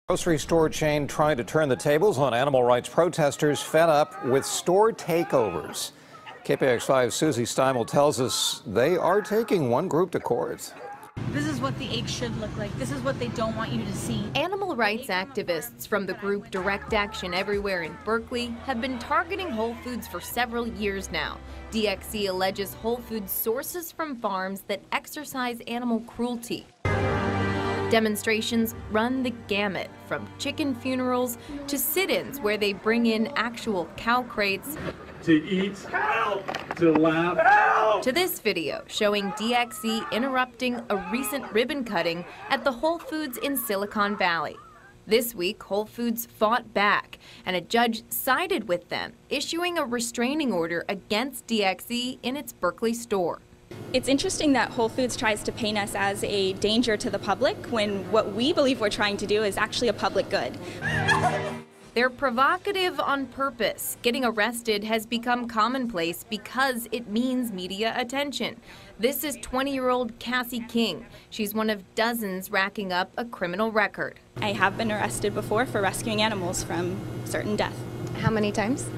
Grocery store chain trying to turn the tables on animal rights protesters fed up with store takeovers. KPIX5's Susie Steimel tells us they are taking one group to court. This is what the egg should look like. This is what they don't want you to see. Animal rights activists from the group Direct Action Everywhere in Berkeley have been targeting Whole Foods for several years now. DXE alleges Whole Foods sources from farms that exercise animal cruelty. Demonstrations run the gamut, from chicken funerals to sit-ins where they bring in actual cow crates, to eat, help, to laugh, help, to this video showing DXE interrupting a recent ribbon cutting at the Whole Foods in Silicon Valley. This week, Whole Foods fought back, and a judge sided with them, issuing a restraining order against DXE in its Berkeley store. It's interesting that Whole Foods tries to paint us as a danger to the public when what we believe we're trying to do is actually a public good. They're provocative on purpose. Getting arrested has become commonplace because it means media attention. This is 20-year-old Cassie King. She's one of dozens racking up a criminal record. I have been arrested before for rescuing animals from certain death. How many times?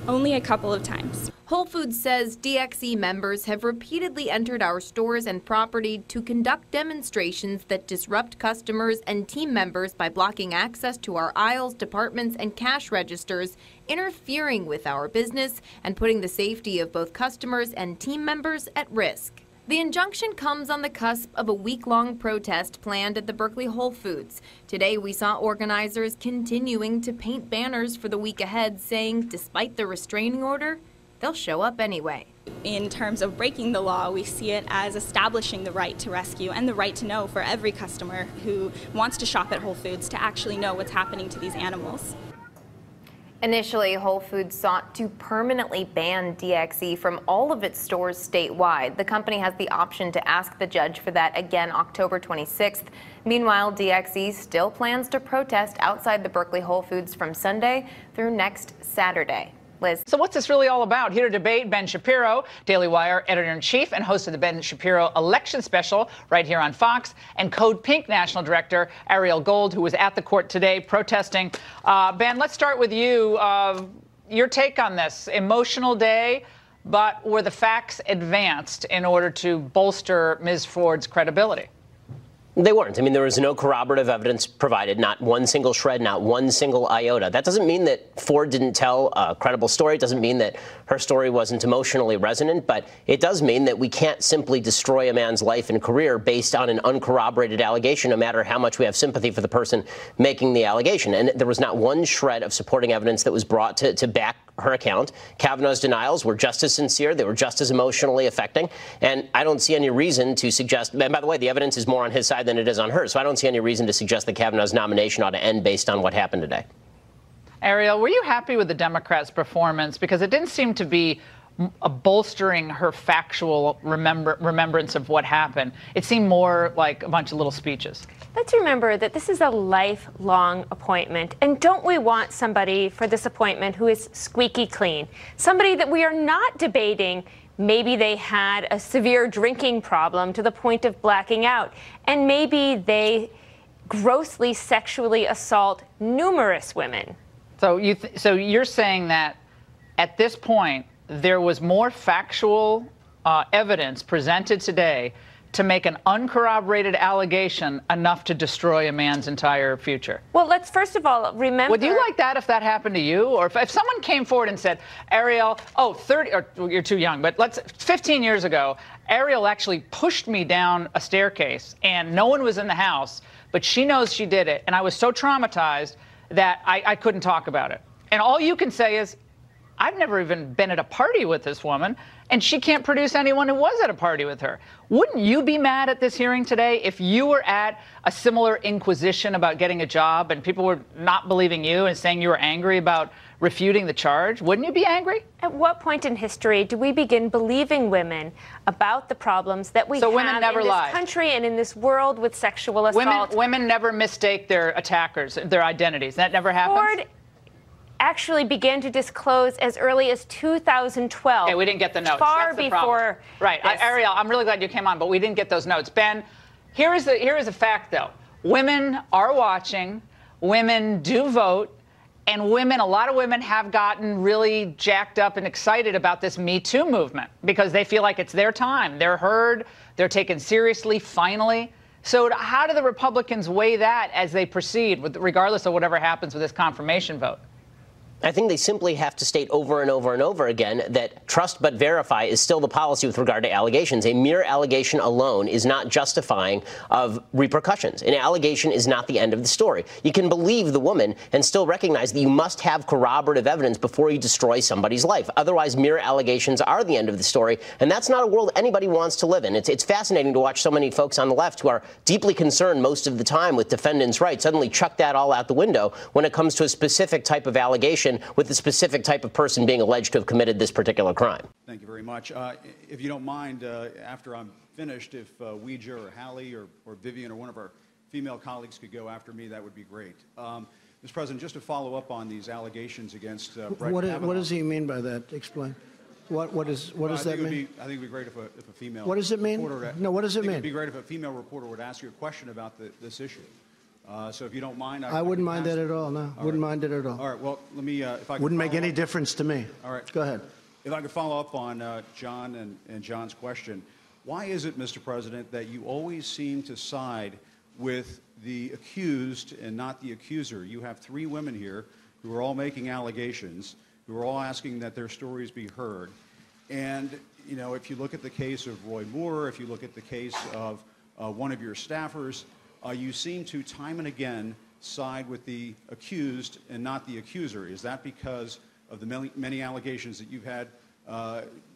Only a couple of times. Whole Foods says DXE members have repeatedly entered our stores and property to conduct demonstrations that disrupt customers and team members by blocking access to our aisles, departments, and cash registers, interfering with our business, and putting the safety of both customers and team members at risk. The injunction comes on the cusp of a week-long protest planned at the Berkeley Whole Foods. Today, we saw organizers continuing to paint banners for the week ahead saying, despite the restraining order, they'll show up anyway. In terms of breaking the law, we see it as establishing the right to rescue and the right to know for every customer who wants to shop at Whole Foods to actually know what's happening to these animals. Initially, Whole Foods sought to permanently ban DXE from all of its stores statewide. The company has the option to ask the judge for that again October 26th. Meanwhile, DXE still plans to protest outside the Berkeley Whole Foods from Sunday through next Saturday. Liz. So what's this really all about? Here to debate, Ben Shapiro, Daily Wire editor-in-chief and host of the Ben Shapiro Election Special right here on Fox, and Code Pink National Director Ariel Gold, who was at the court today protesting. Ben, let's start with you. Your take on this. Emotional day, but were the facts advanced in order to bolster Ms. Ford's credibility? They weren't. I mean, there was no corroborative evidence provided, not one single shred, not one single iota. That doesn't mean that Ford didn't tell a credible story. It doesn't mean that her story wasn't emotionally resonant, but it does mean that we can't simply destroy a man's life and career based on an uncorroborated allegation, no matter how much we have sympathy for the person making the allegation. And there was not one shred of supporting evidence that was brought to back her account. Kavanaugh's denials were just as sincere. They were just as emotionally affecting. And I don't see any reason to suggest, and by the way, the evidence is more on his side than it is on hers. So I don't see any reason to suggest that Kavanaugh's nomination ought to end based on what happened today. Ariel, were you happy with the Democrats' performance? Because it didn't seem to be bolstering her factual remembrance of what happened. It seemed more like a bunch of little speeches. Let's remember that this is a lifelong appointment. And don't we want somebody for this appointment who is squeaky clean? Somebody that we are not debating. Maybe they had a severe drinking problem to the point of blacking out. And maybe they grossly sexually assault numerous women. So you're saying that at this point, there was more factual evidence presented today to make an uncorroborated allegation enough to destroy a man's entire future. Well, let's first of all remember... Would you like that if that happened to you? Or if someone came forward and said, Ariel, 30, or well, you're too young, but 15 years ago, Ariel actually pushed me down a staircase and no one was in the house, but she knows she did it. And I was so traumatized that I couldn't talk about it. And all you can say is, I've never even been at a party with this woman, and she can't produce anyone who was at a party with her. Wouldn't you be mad at this hearing today if you were at a similar inquisition about getting a job and people were not believing you and saying you were angry about refuting the charge? Wouldn't you be angry? At what point in history do we begin believing women about the problems that we have in this country and in this world with sexual assault? Women never mistake their attackers, their identities. That never happens? Ford actually began to disclose as early as 2012. Okay, we didn't get the notes. Far That's the before problem. Right. Ariel, I'm really glad you came on, but we didn't get those notes. Ben, here is a fact, though. Women are watching. women do vote. And a lot of women have gotten really jacked up and excited about this Me Too movement because they feel like it's their time. They're heard. They're taken seriously, finally. So how do the Republicans weigh that as they proceed, regardless of whatever happens with this confirmation vote? I think they simply have to state over and over and over again that trust but verify is still the policy with regard to allegations. A mere allegation alone is not justifying of repercussions. An allegation is not the end of the story. You can believe the woman and still recognize that you must have corroborative evidence before you destroy somebody's life. Otherwise, mere allegations are the end of the story, and that's not a world anybody wants to live in. It's fascinating to watch so many folks on the left who are deeply concerned most of the time with defendants' rights suddenly chuck that all out the window when it comes to a specific type of allegation with the specific type of person being alleged to have committed this particular crime. Thank you very much. If you don't mind, after I'm finished, if Ouija or Hallie or Vivian or one of our female colleagues could go after me, that would be great. Mr. President, just to follow up on these allegations against Brett Kavanaugh. What does he mean by that? Explain. What does that mean? I think it would be great if a female What does it mean? No, what does it mean? It would be great if a female reporter would ask you a question about this issue. So if you don't mind, I wouldn't mind that at all. No, wouldn't mind it at all. All right. Well, let me. If I could wouldn't make any difference to me. All right. Go ahead. If I could follow up on John and John's question, why is it, Mr. President, that you always seem to side with the accused and not the accuser? You have three women here who are all making allegations, who are all asking that their stories be heard, and you know, if you look at the case of Roy Moore, if you look at the case of one of your staffers. You seem to, time and again, side with the accused and not the accuser. Is that because of the many allegations that you've had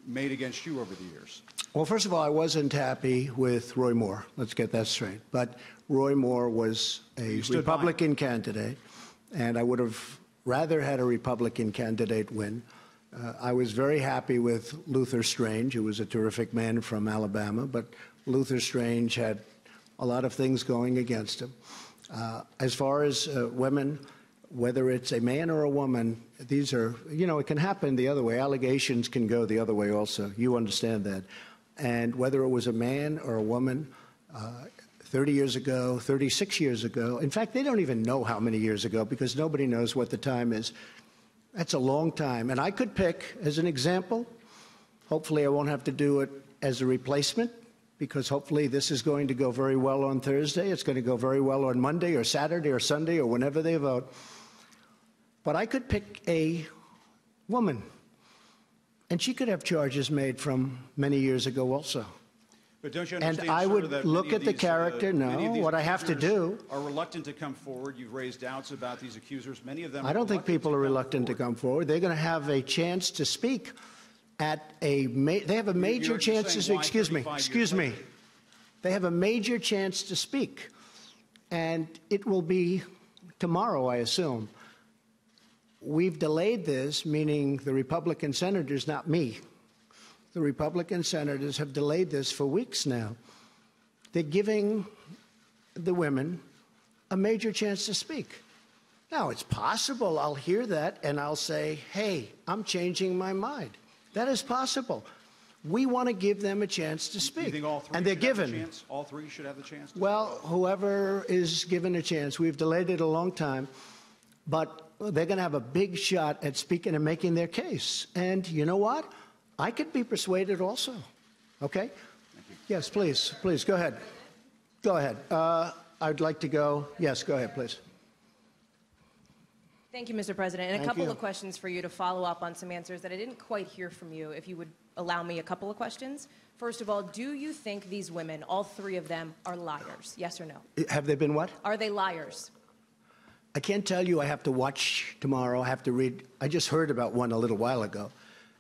made against you over the years? Well, first of all, I wasn't happy with Roy Moore. Let's get that straight. But Roy Moore was a Republican candidate, and I would have rather had a Republican candidate win. I was very happy with Luther Strange, who was a terrific man from Alabama, but Luther Strange had a lot of things going against him. As far as women, whether it's a man or a woman, these are, you know, it can happen the other way. Allegations can go the other way also. You understand that. And whether it was a man or a woman, 30 years ago, 36 years ago, in fact, they don't even know how many years ago because nobody knows what the time is. That's a long time. And I could pick, as an example, hopefully I won't have to do it as a replacement, because hopefully this is going to go very well on Thursday. It's going to go very well on Monday or Saturday or Sunday or whenever they vote. But I could pick a woman, and she could have charges made from many years ago also. But don't you understand, and I would that look at the character. No, what I have to do are reluctant to come forward. You've raised doubts about these accusers. Many of them. I don't think people are reluctant to come forward. They're going to have a chance to speak. They have a major chance to speak. Excuse me. They have a major chance to speak, and it will be tomorrow, I assume. We've delayed this, meaning the Republican senators, not me. The Republican senators have delayed this for weeks now. They're giving the women a major chance to speak. Now, it's possible I'll hear that and I'll say, hey, I'm changing my mind. That is possible. We want to give them a chance to speak. You think all three and they're given. Chance? All three should have the chance? Well, whoever is given a chance. We've delayed it a long time. But they're going to have a big shot at speaking and making their case. And you know what? I could be persuaded also. Okay? Yes, please. Please, go ahead. Go ahead. I'd like to go. Yes, go ahead, please. Thank you, Mr. President. And a couple of questions for you to follow up on some answers that I didn't quite hear from you, if you would allow me a couple of questions. First of all, do you think these women, all three of them, are liars? Yes or no? Have they been what? Are they liars? I can't tell you. I have to watch tomorrow. I have to read. I just heard about one a little while ago.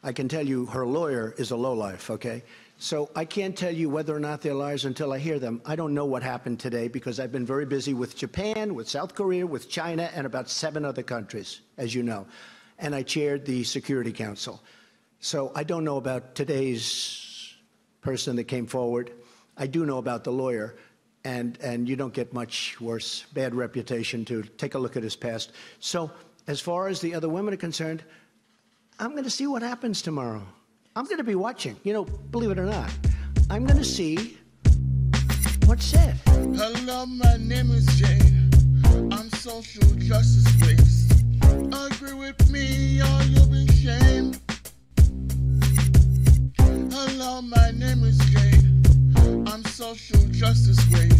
I can tell you her lawyer is a lowlife, okay? So I can't tell you whether or not they're liars until I hear them. I don't know what happened today because I've been very busy with Japan, with South Korea, with China, and about 7 other countries, as you know. And I chaired the Security Council. So I don't know about today's person that came forward. I do know about the lawyer. And you don't get much worse, bad reputation to take a look at his past. So as far as the other women are concerned, I'm going to see what happens tomorrow. I'm going to be watching. You know, believe it or not, I'm going to see what's said. Hello, my name is Jane. I'm social justice waste. Agree with me or you'll be shamed. Hello, my name is Jade. I'm social justice waste.